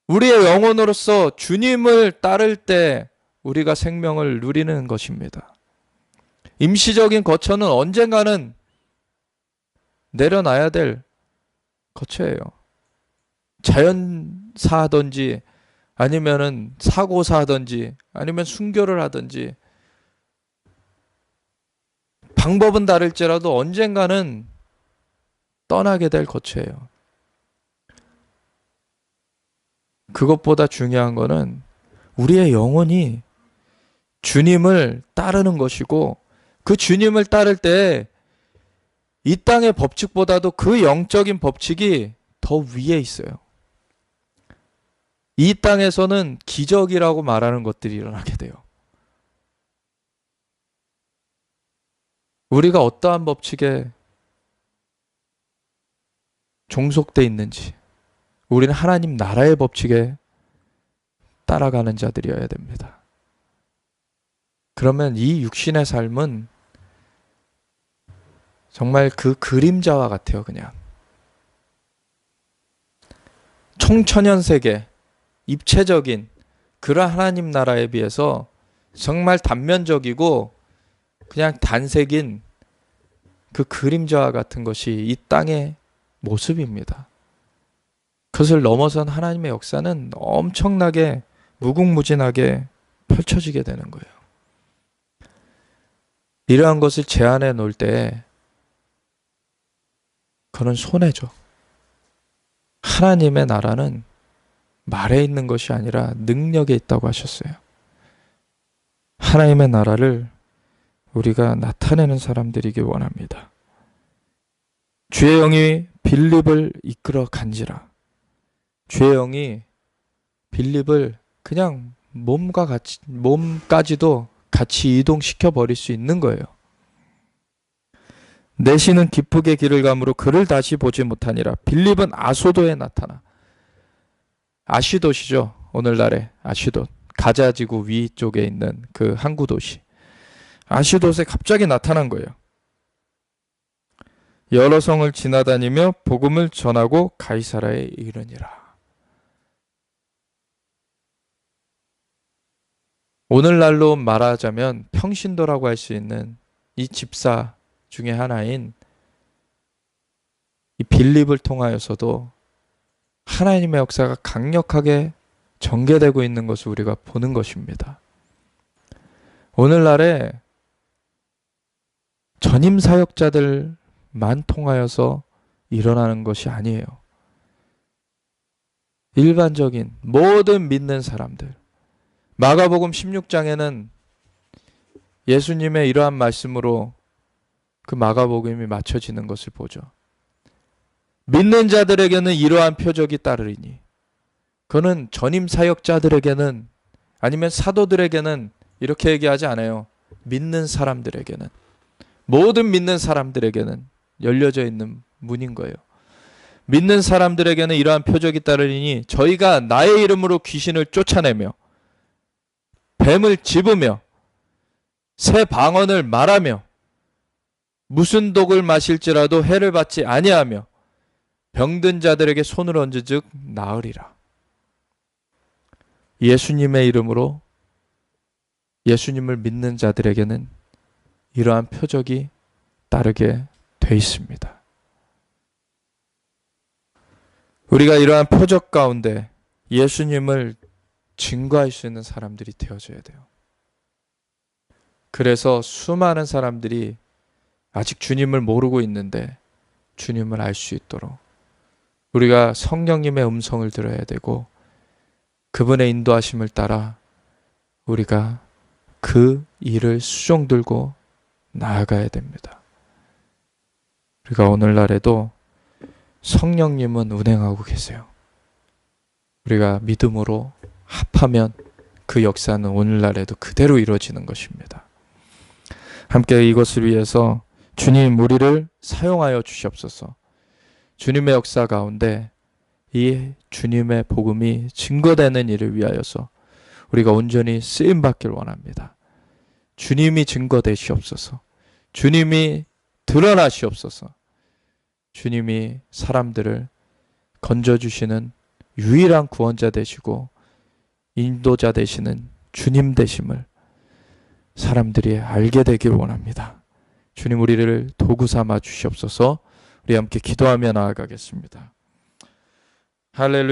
우리의 영혼으로서 주님을 따를 때 우리가 생명을 누리는 것입니다. 임시적인 거처는 언젠가는 내려놔야 될 거처예요. 자연사하든지 아니면은 사고사하든지 아니면 순교를 하든지 방법은 다를지라도 언젠가는 떠나게 될 거처예요. 그것보다 중요한 거는 우리의 영혼이 주님을 따르는 것이고 그 주님을 따를 때 이 땅의 법칙보다도 그 영적인 법칙이 더 위에 있어요. 이 땅에서는 기적이라고 말하는 것들이 일어나게 돼요. 우리가 어떠한 법칙에 종속돼 있는지, 우리는 하나님 나라의 법칙에 따라가는 자들이어야 됩니다. 그러면 이 육신의 삶은 정말 그 그림자와 같아요. 그냥 총천연 세계, 입체적인 그런 하나님 나라에 비해서 정말 단면적이고 그냥 단색인 그 그림자와 같은 것이 이 땅의 모습입니다. 그것을 넘어선 하나님의 역사는 엄청나게 무궁무진하게 펼쳐지게 되는 거예요. 이러한 것을 제안해 놓을 때 그건 손해죠. 하나님의 나라는 말에 있는 것이 아니라 능력에 있다고 하셨어요. 하나님의 나라를 우리가 나타내는 사람들이길 원합니다. 주의 영이 빌립을 이끌어 간지라. 주의 영이 빌립을 그냥 몸까지도 같이 이동시켜 버릴 수 있는 거예요. 내시는 기쁘게 길을 가므로 그를 다시 보지 못하니라. 빌립은 아소도에 나타나. 아시돗이죠. 오늘날의 아시돗. 가자지구 위쪽에 있는 그 항구 도시. 아시돗에 갑자기 나타난 거예요. 여러 성을 지나다니며 복음을 전하고 가이사라에 이르니라. 오늘날로 말하자면 평신도라고 할 수 있는 이 집사 중에 하나인 이 빌립을 통하여서도 하나님의 역사가 강력하게 전개되고 있는 것을 우리가 보는 것입니다. 오늘날에 전임 사역자들만 통하여서 일어나는 것이 아니에요. 일반적인 모든 믿는 사람들. 마가복음 16장에는 예수님의 이러한 말씀으로 그 마가복음이 맞춰지는 것을 보죠. 믿는 자들에게는 이러한 표적이 따르리니. 그는 전임 사역자들에게는 아니면 사도들에게는 이렇게 얘기하지 않아요. 믿는 사람들에게는. 모든 믿는 사람들에게는 열려져 있는 문인 거예요. 믿는 사람들에게는 이러한 표적이 따르리니 저희가 나의 이름으로 귀신을 쫓아내며 뱀을 집으며 새 방언을 말하며 무슨 독을 마실지라도 해를 받지 아니하며 병든 자들에게 손을 얹은즉 나으리라. 예수님의 이름으로 예수님을 믿는 자들에게는 이러한 표적이 따르게 돼 있습니다. 우리가 이러한 표적 가운데 예수님을 증거할 수 있는 사람들이 되어져야 돼요. 그래서 수많은 사람들이 아직 주님을 모르고 있는데 주님을 알 수 있도록 우리가 성령님의 음성을 들어야 되고 그분의 인도하심을 따라 우리가 그 일을 수종 들고 나아가야 됩니다. 우리가 오늘날에도 성령님은 운행하고 계세요. 우리가 믿음으로 합하면 그 역사는 오늘날에도 그대로 이루어지는 것입니다. 함께 이것을 위해서 주님 우리를 사용하여 주시옵소서. 주님의 역사 가운데 이 주님의 복음이 증거되는 일을 위하여서 우리가 온전히 쓰임받길 원합니다. 주님이 증거되시옵소서. 주님이 드러나시옵소서. 주님이 사람들을 건져주시는 유일한 구원자 되시고 인도자 되시는 주님 되심을 사람들이 알게 되길 원합니다. 주님 우리를 도구 삼아 주시옵소서. 우리 함께 기도하며 나아가겠습니다. 할렐루야.